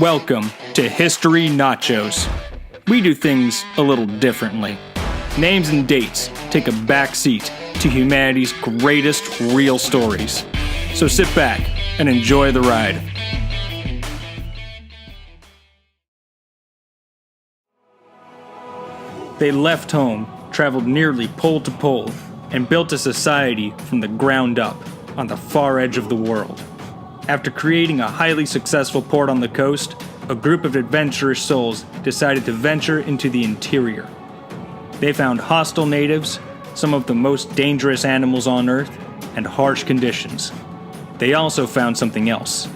Welcome to History Nachos. We do things a little differently. Names and dates take a back seat to humanity's greatest real stories. So sit back and enjoy the ride. They left home, traveled nearly pole to pole, and built a society from the ground up on the far edge of the world. After creating a highly successful port on the coast, a group of adventurous souls decided to venture into the interior. They found hostile natives, some of the most dangerous animals on Earth, and harsh conditions. They also found something else: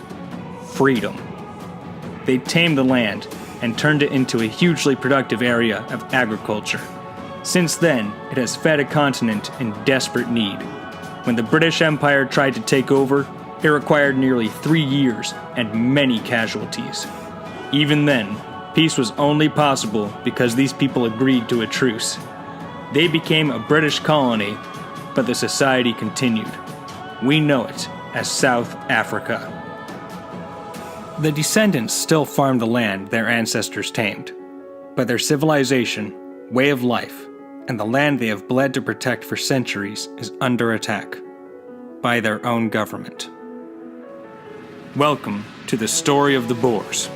freedom. They tamed the land and turned it into a hugely productive area of agriculture. Since then, it has fed a continent in desperate need. When the British Empire tried to take over, it required nearly 3 years and many casualties. Even then, peace was only possible because these people agreed to a truce. They became a British colony, but the society continued. We know it as South Africa. The descendants still farm the land their ancestors tamed, but their civilization, way of life, and the land they have bled to protect for centuries is under attack by their own government. Welcome to the story of the Boers,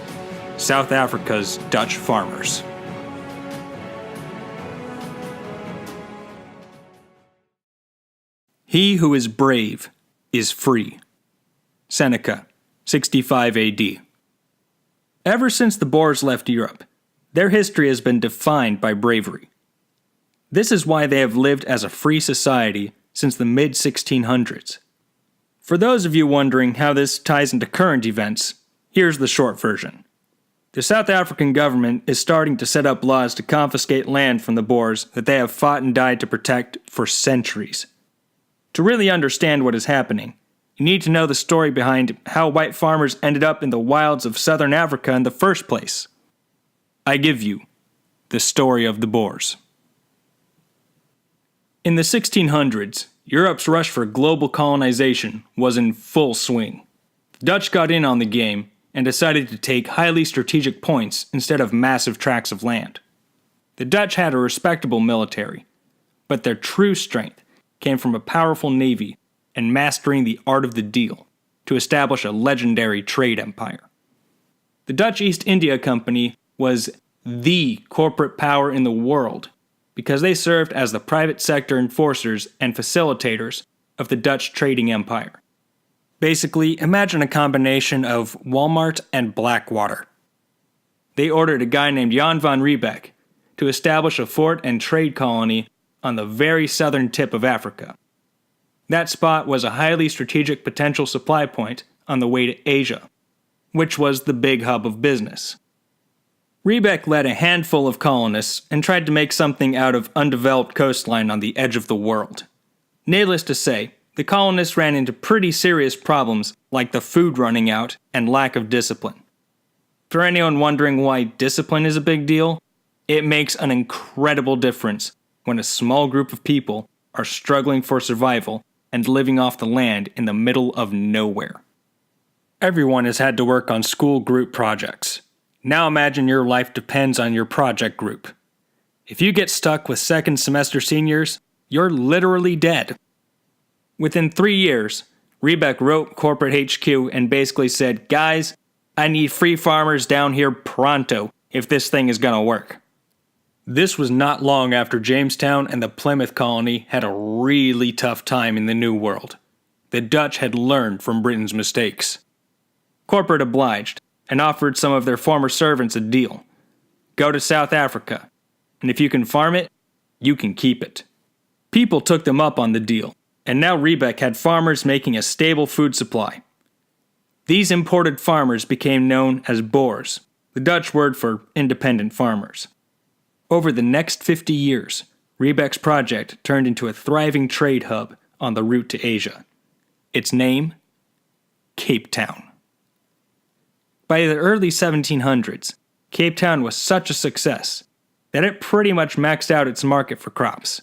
South Africa's Dutch farmers. He who is brave is free. Seneca, 65 AD. Ever since the Boers left Europe, their history has been defined by bravery. This is why they have lived as a free society since the mid-1600s. For those of you wondering how this ties into current events, here's the short version. The South African government is starting to set up laws to confiscate land from the Boers that they have fought and died to protect for centuries. To really understand what is happening, you need to know the story behind how white farmers ended up in the wilds of southern Africa in the first place. I give you the story of the Boers. In the 1600s, Europe's rush for global colonization was in full swing. The Dutch got in on the game and decided to take highly strategic points instead of massive tracts of land. The Dutch had a respectable military, but their true strength came from a powerful navy and mastering the art of the deal to establish a legendary trade empire. The Dutch East India Company was the corporate power in the world because they served as the private sector enforcers and facilitators of the Dutch trading empire. Basically, imagine a combination of Walmart and Blackwater. They ordered a guy named Jan van Riebeck to establish a fort and trade colony on the very southern tip of Africa. That spot was a highly strategic potential supply point on the way to Asia, which was the big hub of business. Riebeck led a handful of colonists and tried to make something out of undeveloped coastline on the edge of the world. Needless to say, the colonists ran into pretty serious problems like the food running out and lack of discipline. For anyone wondering why discipline is a big deal, it makes an incredible difference when a small group of people are struggling for survival and living off the land in the middle of nowhere. Everyone has had to work on school group projects. Now imagine your life depends on your project group. If you get stuck with second semester seniors, you're literally dead. Within 3 years, Riebeck wrote corporate HQ and basically said, "Guys, I need free farmers down here pronto if this thing is gonna work." This was not long after Jamestown and the Plymouth colony had a really tough time in the New World. The Dutch had learned from Britain's mistakes. Corporate obliged and offered some of their former servants a deal. Go to South Africa, and if you can farm it, you can keep it. People took them up on the deal, and now Riebeck had farmers making a stable food supply. These imported farmers became known as Boers, the Dutch word for independent farmers. Over the next 50 years, Riebeck's project turned into a thriving trade hub on the route to Asia. Its name? Cape Town. By the early 1700s, Cape Town was such a success that it pretty much maxed out its market for crops.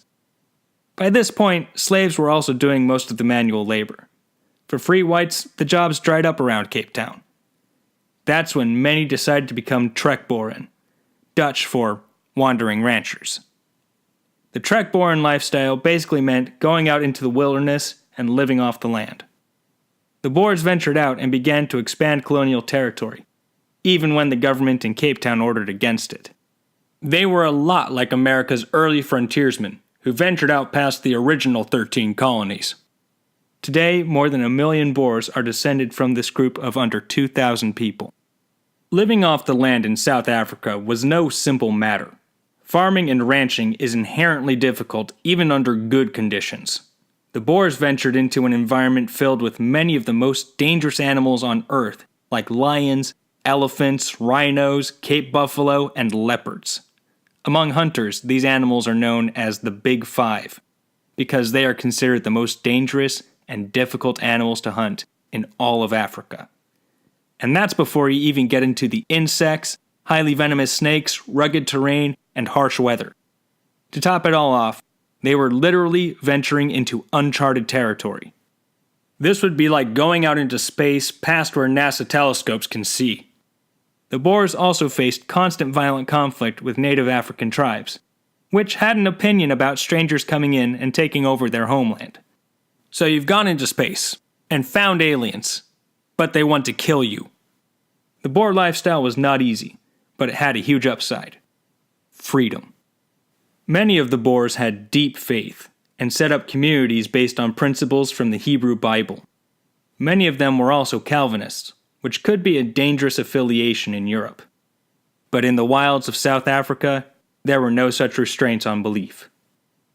By this point, slaves were also doing most of the manual labor. For free whites, the jobs dried up around Cape Town. That's when many decided to become trekboeren, Dutch for wandering ranchers. The trekboeren lifestyle basically meant going out into the wilderness and living off the land. The Boers ventured out and began to expand colonial territory, even when the government in Cape Town ordered against it. They were a lot like America's early frontiersmen, who ventured out past the original 13 colonies. Today, more than 1 million Boers are descended from this group of under 2,000 people. Living off the land in South Africa was no simple matter. Farming and ranching is inherently difficult even under good conditions. The Boers ventured into an environment filled with many of the most dangerous animals on Earth, like lions, elephants, rhinos, Cape buffalo, and leopards. Among hunters, these animals are known as the Big Five, because they are considered the most dangerous and difficult animals to hunt in all of Africa. And that's before you even get into the insects, highly venomous snakes, rugged terrain, and harsh weather. To top it all off, they were literally venturing into uncharted territory. This would be like going out into space past where NASA telescopes can see. The Boers also faced constant violent conflict with native African tribes, which had an opinion about strangers coming in and taking over their homeland. So you've gone into space and found aliens, but they want to kill you. The Boer lifestyle was not easy, but it had a huge upside: freedom. Many of the Boers had deep faith and set up communities based on principles from the Hebrew Bible. Many of them were also Calvinists, which could be a dangerous affiliation in Europe. But in the wilds of South Africa, there were no such restraints on belief.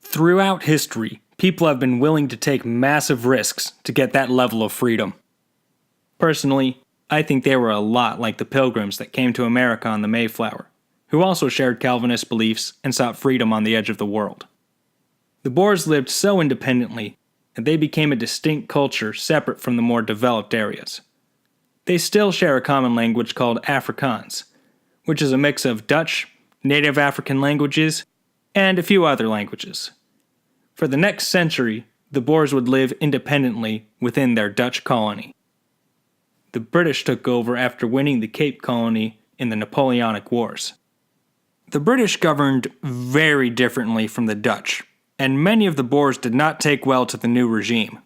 Throughout history, people have been willing to take massive risks to get that level of freedom. Personally, I think they were a lot like the Pilgrims that came to America on the Mayflower, who also shared Calvinist beliefs and sought freedom on the edge of the world. The Boers lived so independently that they became a distinct culture separate from the more developed areas. They still share a common language called Afrikaans, which is a mix of Dutch, native African languages, and a few other languages. For the next century, the Boers would live independently within their Dutch colony. The British took over after winning the Cape Colony in the Napoleonic Wars. The British governed very differently from the Dutch, and many of the Boers did not take well to the new regime.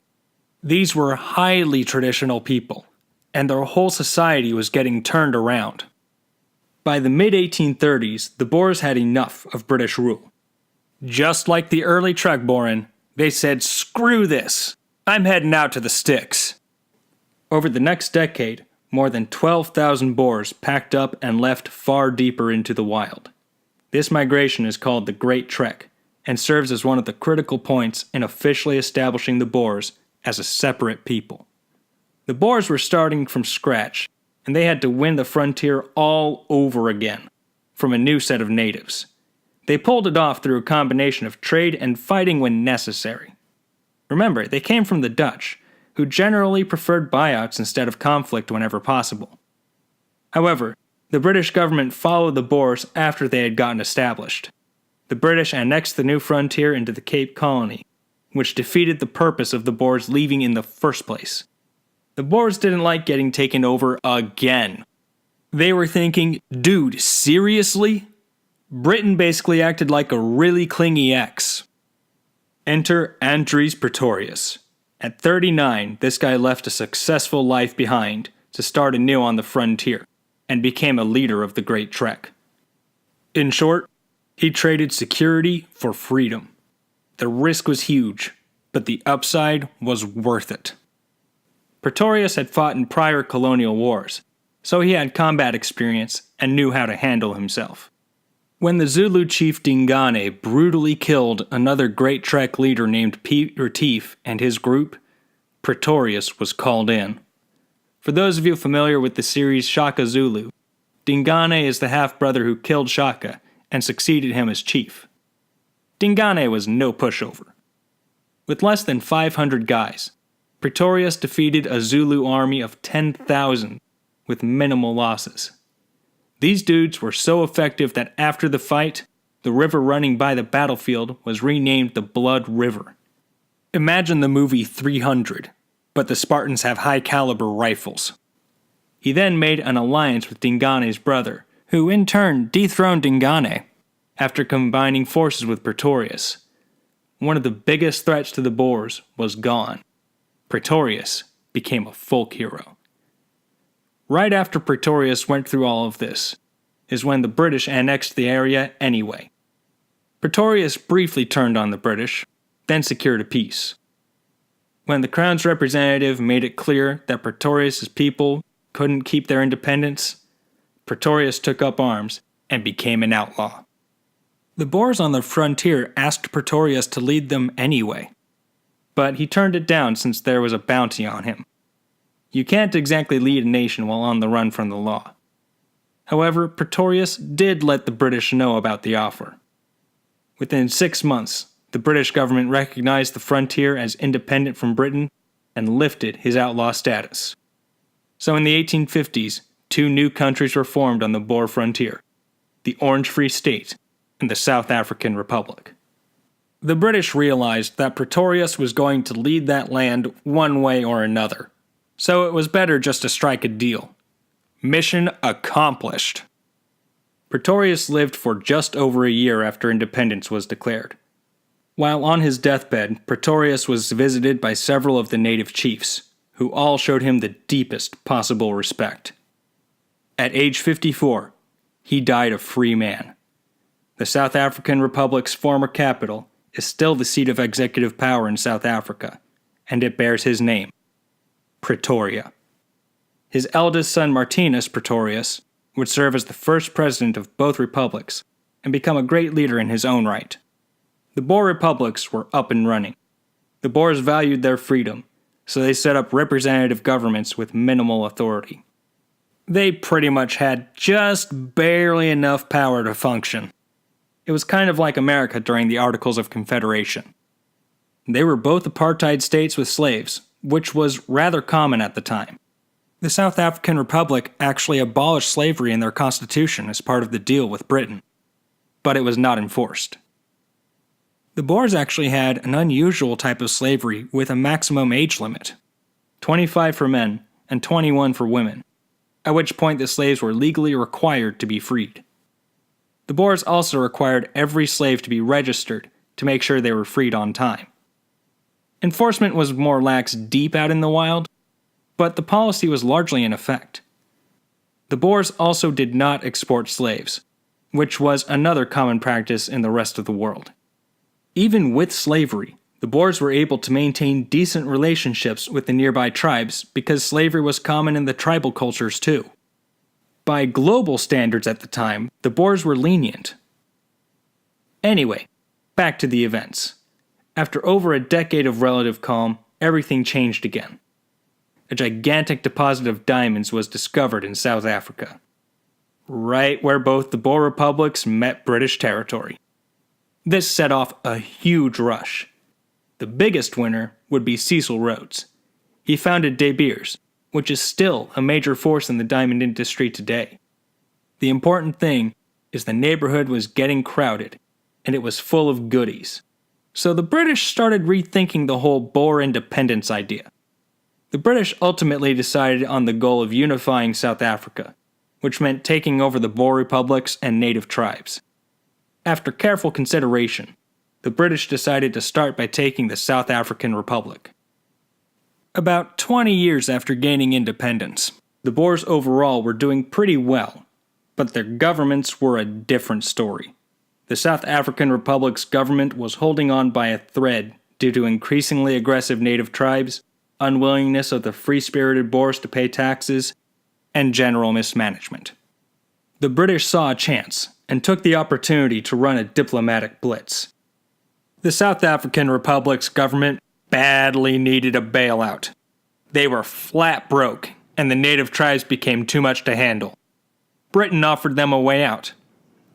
These were highly traditional people, and their whole society was getting turned around. By the mid-1830s, the Boers had enough of British rule. Just like the early trekboeren, they said, "Screw this! I'm heading out to the sticks." Over the next decade, more than 12,000 Boers packed up and left far deeper into the wild. This migration is called the Great Trek, and serves as one of the critical points in officially establishing the Boers as a separate people. The Boers were starting from scratch, and they had to win the frontier all over again, from a new set of natives. They pulled it off through a combination of trade and fighting when necessary. Remember, they came from the Dutch, who generally preferred buyouts instead of conflict whenever possible. However, the British government followed the Boers after they had gotten established. The British annexed the new frontier into the Cape Colony, which defeated the purpose of the Boers leaving in the first place. The Boers didn't like getting taken over again. They were thinking, dude, seriously? Britain basically acted like a really clingy ex. Enter Andries Pretorius. At 39, this guy left a successful life behind to start anew on the frontier, and became a leader of the Great Trek. In short, he traded security for freedom. The risk was huge, but the upside was worth it. Pretorius had fought in prior colonial wars, so he had combat experience and knew how to handle himself. When the Zulu chief Dingane brutally killed another Great Trek leader named Piet Retief and his group, Pretorius was called in. For those of you familiar with the series Shaka Zulu, Dingane is the half-brother who killed Shaka and succeeded him as chief. Dingane was no pushover. With less than 500 guys, Pretorius defeated a Zulu army of 10,000 with minimal losses. These dudes were so effective that after the fight, the river running by the battlefield was renamed the Blood River. Imagine the movie 300, but the Spartans have high-caliber rifles. He then made an alliance with Dingane's brother, who in turn dethroned Dingane after combining forces with Pretorius. One of the biggest threats to the Boers was gone. Pretorius became a folk hero. Right after Pretorius went through all of this is when the British annexed the area anyway. Pretorius briefly turned on the British, then secured a peace. When the Crown's representative made it clear that Pretorius' people couldn't keep their independence, Pretorius took up arms and became an outlaw. The Boers on the frontier asked Pretorius to lead them anyway, but he turned it down since there was a bounty on him. You can't exactly lead a nation while on the run from the law. However, Pretorius did let the British know about the offer. Within 6 months, the British government recognized the frontier as independent from Britain and lifted his outlaw status. So in the 1850s, 2 new countries were formed on the Boer frontier, the Orange Free State and the South African Republic. The British realized that Pretorius was going to lead that land one way or another, so it was better just to strike a deal. Mission accomplished. Pretorius lived for just over a year after independence was declared. While on his deathbed, Pretorius was visited by several of the native chiefs, who all showed him the deepest possible respect. At age 54, he died a free man. The South African Republic's former capital is still the seat of executive power in South Africa, and it bears his name, Pretoria. His eldest son Martinus Pretorius would serve as the first president of both republics and become a great leader in his own right. The Boer republics were up and running. The Boers valued their freedom, so they set up representative governments with minimal authority. They pretty much had just barely enough power to function. It was kind of like America during the Articles of Confederation. They were both apartheid states with slaves, which was rather common at the time. The South African Republic actually abolished slavery in their constitution as part of the deal with Britain, but it was not enforced. The Boers actually had an unusual type of slavery with a maximum age limit, 25 for men and 21 for women, at which point the slaves were legally required to be freed. The Boers also required every slave to be registered to make sure they were freed on time. Enforcement was more lax deep out in the wild, but the policy was largely in effect. The Boers also did not export slaves, which was another common practice in the rest of the world. Even with slavery, the Boers were able to maintain decent relationships with the nearby tribes because slavery was common in the tribal cultures too. By global standards at the time, the Boers were lenient. Anyway, back to the events. After over a decade of relative calm, everything changed again. A gigantic deposit of diamonds was discovered in South Africa, right where both the Boer republics met British territory. This set off a huge rush. The biggest winner would be Cecil Rhodes. He founded De Beers, which is still a major force in the diamond industry today. The important thing is the neighborhood was getting crowded, and it was full of goodies. So the British started rethinking the whole Boer independence idea. The British ultimately decided on the goal of unifying South Africa, which meant taking over the Boer republics and native tribes. After careful consideration, the British decided to start by taking the South African Republic. About 20 years after gaining independence, the Boers overall were doing pretty well, but their governments were a different story. The South African Republic's government was holding on by a thread due to increasingly aggressive native tribes, unwillingness of the free-spirited Boers to pay taxes, and general mismanagement. The British saw a chance and took the opportunity to run a diplomatic blitz. The South African Republic's government badly needed a bailout. They were flat broke, and the native tribes became too much to handle. Britain offered them a way out.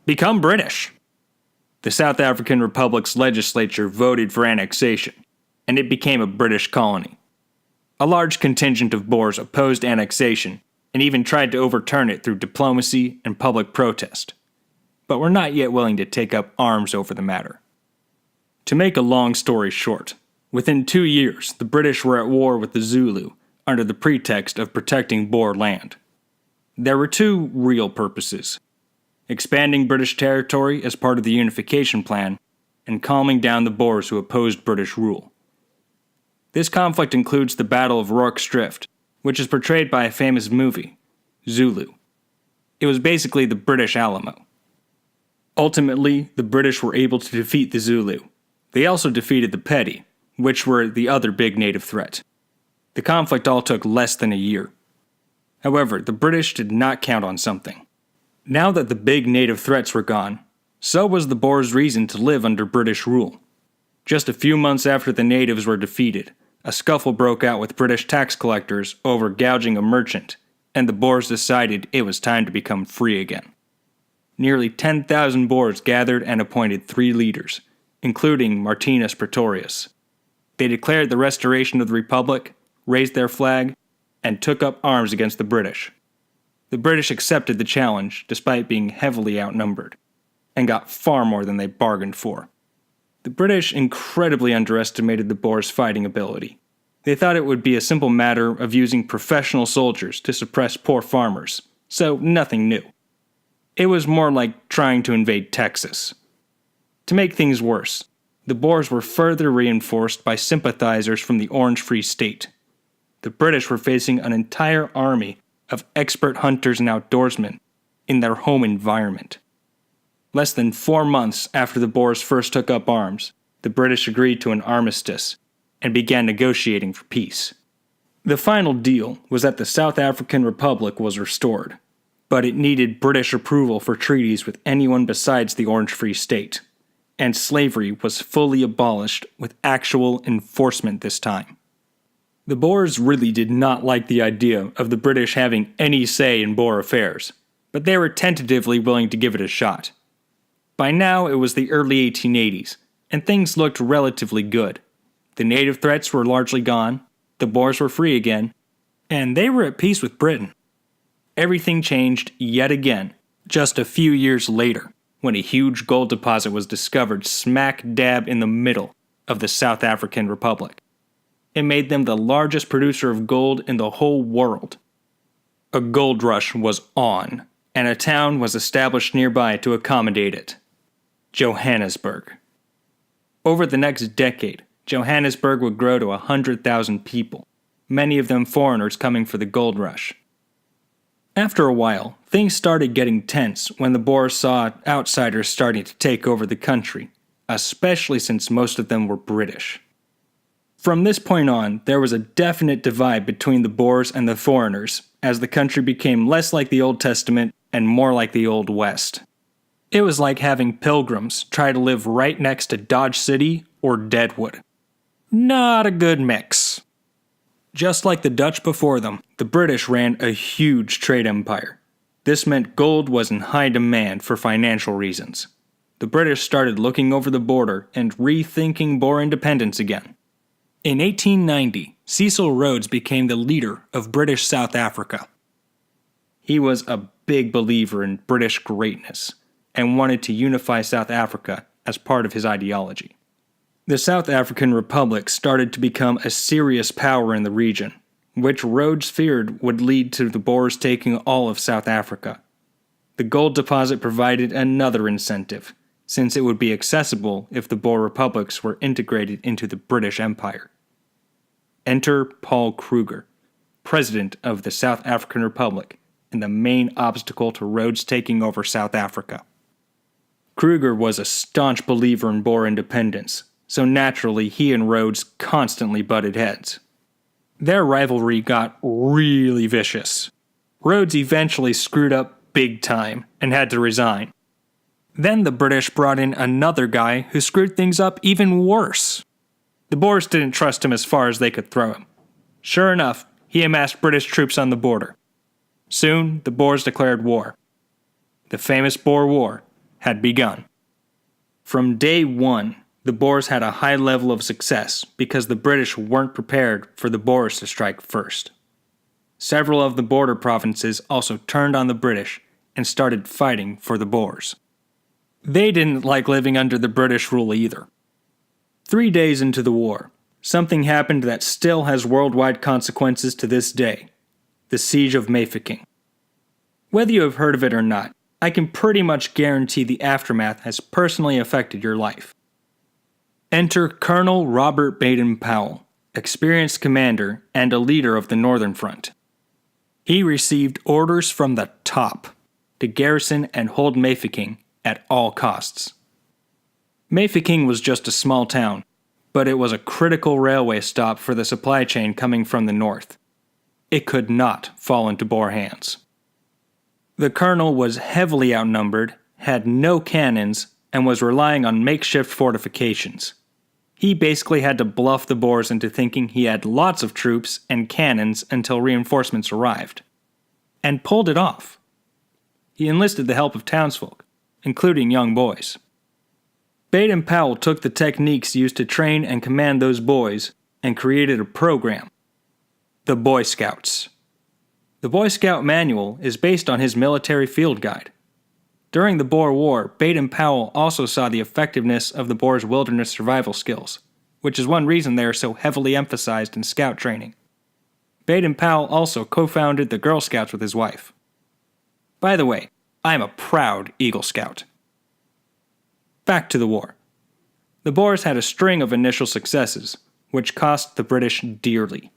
Become British. The South African Republic's legislature voted for annexation, and it became a British colony. A large contingent of Boers opposed annexation and even tried to overturn it through diplomacy and public protest, but were not yet willing to take up arms over the matter. To make a long story short, within 2 years the British were at war with the Zulu under the pretext of protecting Boer land. There were two real purposes: expanding British territory as part of the unification plan, and calming down the Boers who opposed British rule. This conflict includes the Battle of Rorke's Drift, which is portrayed by a famous movie, Zulu. It was basically the British Alamo. Ultimately, the British were able to defeat the Zulu. They also defeated the Pedi, which were the other big native threat. The conflict all took less than a year. However, the British did not count on something. Now that the big native threats were gone, so was the Boers' reason to live under British rule. Just a few months after the natives were defeated, a scuffle broke out with British tax collectors over gouging a merchant, and the Boers decided it was time to become free again. Nearly 10,000 Boers gathered and appointed 3 leaders, including Martinus Pretorius. They declared the restoration of the Republic, raised their flag, and took up arms against the British. The British accepted the challenge despite being heavily outnumbered, and got far more than they bargained for. The British incredibly underestimated the Boers' fighting ability. They thought it would be a simple matter of using professional soldiers to suppress poor farmers, so nothing new. It was more like trying to invade Texas. To make things worse, the Boers were further reinforced by sympathizers from the Orange Free State. The British were facing an entire army of expert hunters and outdoorsmen in their home environment. Less than 4 months after the Boers first took up arms, the British agreed to an armistice and began negotiating for peace. The final deal was that the South African Republic was restored, but it needed British approval for treaties with anyone besides the Orange Free State, and slavery was fully abolished with actual enforcement this time. The Boers really did not like the idea of the British having any say in Boer affairs, but they were tentatively willing to give it a shot. By now, it was the early 1880s, and things looked relatively good. The native threats were largely gone, the Boers were free again, and they were at peace with Britain. Everything changed yet again, just a few years later, when a huge gold deposit was discovered smack dab in the middle of the South African Republic. It made them the largest producer of gold in the whole world. A gold rush was on, and a town was established nearby to accommodate it: Johannesburg. Over the next decade, Johannesburg would grow to 100,000 people, many of them foreigners coming for the gold rush. After a while, things started getting tense when the Boers saw outsiders starting to take over the country, especially since most of them were British. From this point on, there was a definite divide between the Boers and the foreigners, as the country became less like the Old Testament and more like the Old West. It was like having pilgrims try to live right next to Dodge City or Deadwood. Not a good mix. Just like the Dutch before them, the British ran a huge trade empire. This meant gold was in high demand for financial reasons. The British started looking over the border and rethinking Boer independence again. In 1890, Cecil Rhodes became the leader of British South Africa. He was a big believer in British greatness and wanted to unify South Africa as part of his ideology. The South African Republic started to become a serious power in the region, which Rhodes feared would lead to the Boers taking all of South Africa. The gold deposit provided another incentive, since it would be accessible if the Boer republics were integrated into the British Empire. Enter Paul Kruger, president of the South African Republic, and the main obstacle to Rhodes taking over South Africa. Kruger was a staunch believer in Boer independence, so naturally he and Rhodes constantly butted heads. Their rivalry got really vicious. Rhodes eventually screwed up big time and had to resign. Then the British brought in another guy who screwed things up even worse. The Boers didn't trust him as far as they could throw him. Sure enough, he amassed British troops on the border. Soon, the Boers declared war. The famous Boer War had begun. From day one, the Boers had a high level of success because the British weren't prepared for the Boers to strike first. Several of the border provinces also turned on the British and started fighting for the Boers. They didn't like living under the British rule either. 3 days into the war, something happened that still has worldwide consequences to this day: the Siege of Mafeking. Whether you have heard of it or not, I can pretty much guarantee the aftermath has personally affected your life. Enter Colonel Robert Baden-Powell, experienced commander and a leader of the Northern Front. He received orders from the top to garrison and hold Mafeking at all costs. Mafeking was just a small town, but it was a critical railway stop for the supply chain coming from the north. It could not fall into Boer hands. The colonel was heavily outnumbered, had no cannons, and was relying on makeshift fortifications. He basically had to bluff the Boers into thinking he had lots of troops and cannons until reinforcements arrived. And pulled it off. He enlisted the help of townsfolk, including young boys. Baden-Powell took the techniques used to train and command those boys and created a program. The Boy Scouts. The Boy Scout Manual is based on his military field guide. During the Boer War, Baden-Powell also saw the effectiveness of the Boers' wilderness survival skills, which is one reason they are so heavily emphasized in scout training. Baden-Powell also co-founded the Girl Scouts with his wife. By the way, I am a proud Eagle Scout. Back to the war. The Boers had a string of initial successes, which cost the British dearly.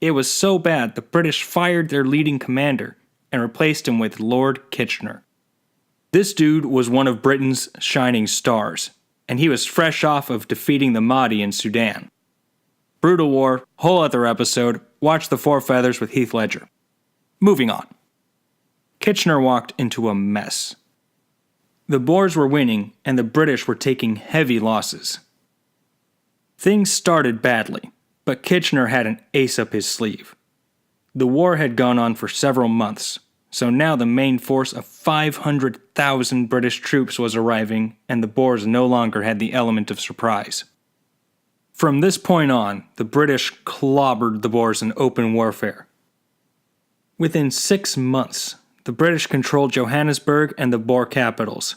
It was so bad the British fired their leading commander and replaced him with Lord Kitchener. This dude was one of Britain's shining stars, and he was fresh off of defeating the Mahdi in Sudan. Brutal war, whole other episode, watch The Four Feathers with Heath Ledger. Moving on. Kitchener walked into a mess. The Boers were winning, and the British were taking heavy losses. Things started badly, but Kitchener had an ace up his sleeve. The war had gone on for several months, so now the main force of 500,000 British troops was arriving, and the Boers no longer had the element of surprise. From this point on, the British clobbered the Boers in open warfare. Within 6 months, the British controlled Johannesburg and the Boer capitals.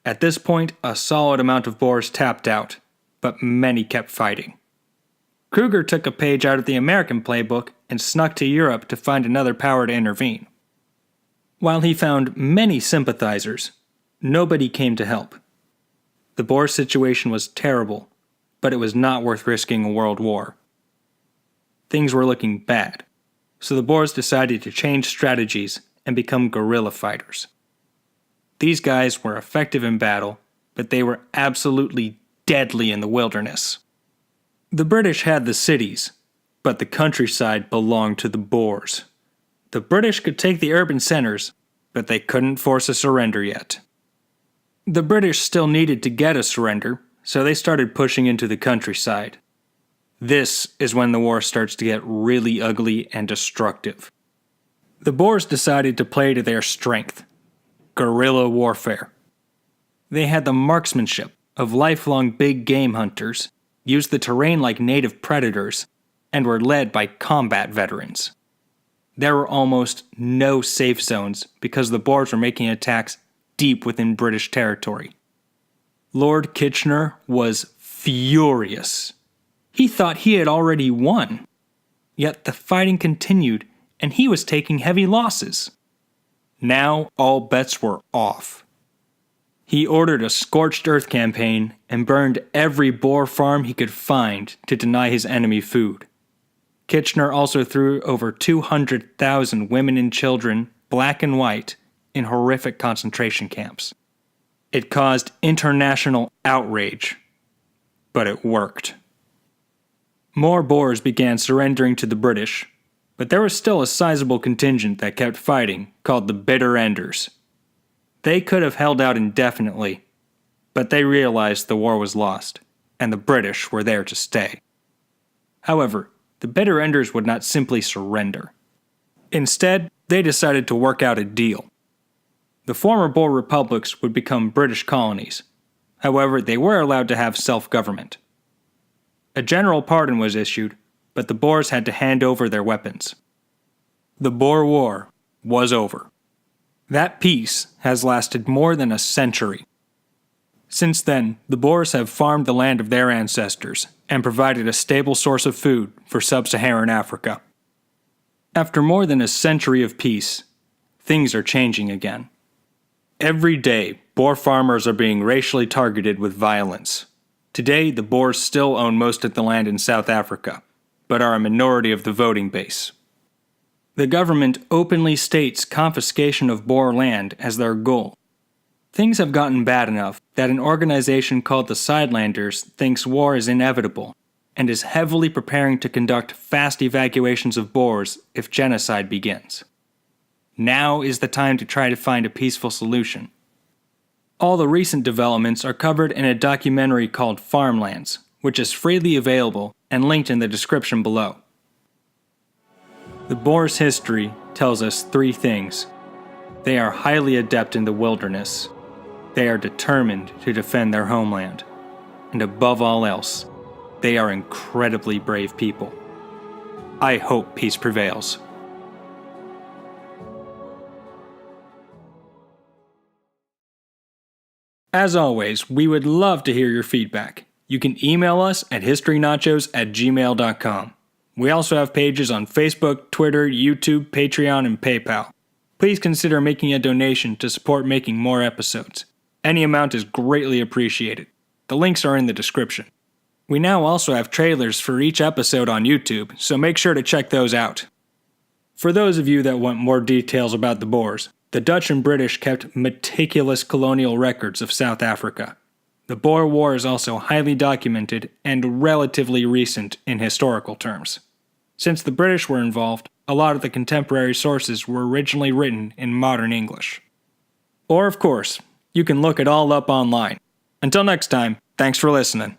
At this point, a solid amount of Boers tapped out, but many kept fighting. Kruger took a page out of the American playbook and snuck to Europe to find another power to intervene. While he found many sympathizers, nobody came to help. The Boer situation was terrible, but it was not worth risking a world war. Things were looking bad, so the Boers decided to change strategies and become guerrilla fighters. These guys were effective in battle, but they were absolutely deadly in the wilderness. The British had the cities, but the countryside belonged to the Boers. The British could take the urban centers, but they couldn't force a surrender yet. The British still needed to get a surrender, so they started pushing into the countryside. This is when the war starts to get really ugly and destructive. The Boers decided to play to their strength: guerrilla warfare. They had the marksmanship of lifelong big game hunters, used the terrain like native predators, and were led by combat veterans. There were almost no safe zones because the Boers were making attacks deep within British territory. Lord Kitchener was furious. He thought he had already won. Yet the fighting continued, and he was taking heavy losses. Now all bets were off. He ordered a scorched earth campaign and burned every Boer farm he could find to deny his enemy food. Kitchener also threw over 200,000 women and children, black and white, in horrific concentration camps. It caused international outrage, but it worked. More Boers began surrendering to the British, but there was still a sizable contingent that kept fighting, called the Bitter Enders. They could have held out indefinitely, but they realized the war was lost, and the British were there to stay. However, the Bitter Enders would not simply surrender. Instead, they decided to work out a deal. The former Boer republics would become British colonies. However, they were allowed to have self-government. A general pardon was issued, but the Boers had to hand over their weapons. The Boer War was over. That peace has lasted more than a century. Since then, the Boers have farmed the land of their ancestors and provided a stable source of food for sub-Saharan Africa. After more than a century of peace, things are changing again. Every day, Boer farmers are being racially targeted with violence. Today, the Boers still own most of the land in South Africa, but are a minority of the voting base. The government openly states confiscation of Boer land as their goal. Things have gotten bad enough that an organization called the Sidelanders thinks war is inevitable and is heavily preparing to conduct fast evacuations of Boers if genocide begins. Now is the time to try to find a peaceful solution. All the recent developments are covered in a documentary called Farmlands, which is freely available and linked in the description below. The Boers' history tells us three things. They are highly adept in the wilderness. They are determined to defend their homeland. And above all else, they are incredibly brave people. I hope peace prevails. As always, we would love to hear your feedback. You can email us at historynachos@gmail.com. We also have pages on Facebook, Twitter, YouTube, Patreon, and PayPal. Please consider making a donation to support making more episodes. Any amount is greatly appreciated. The links are in the description. We now also have trailers for each episode on YouTube, so make sure to check those out. For those of you that want more details about the Boers, the Dutch and British kept meticulous colonial records of South Africa. The Boer War is also highly documented and relatively recent in historical terms. Since the British were involved, a lot of the contemporary sources were originally written in modern English. Or, of course, you can look it all up online. Until next time, thanks for listening.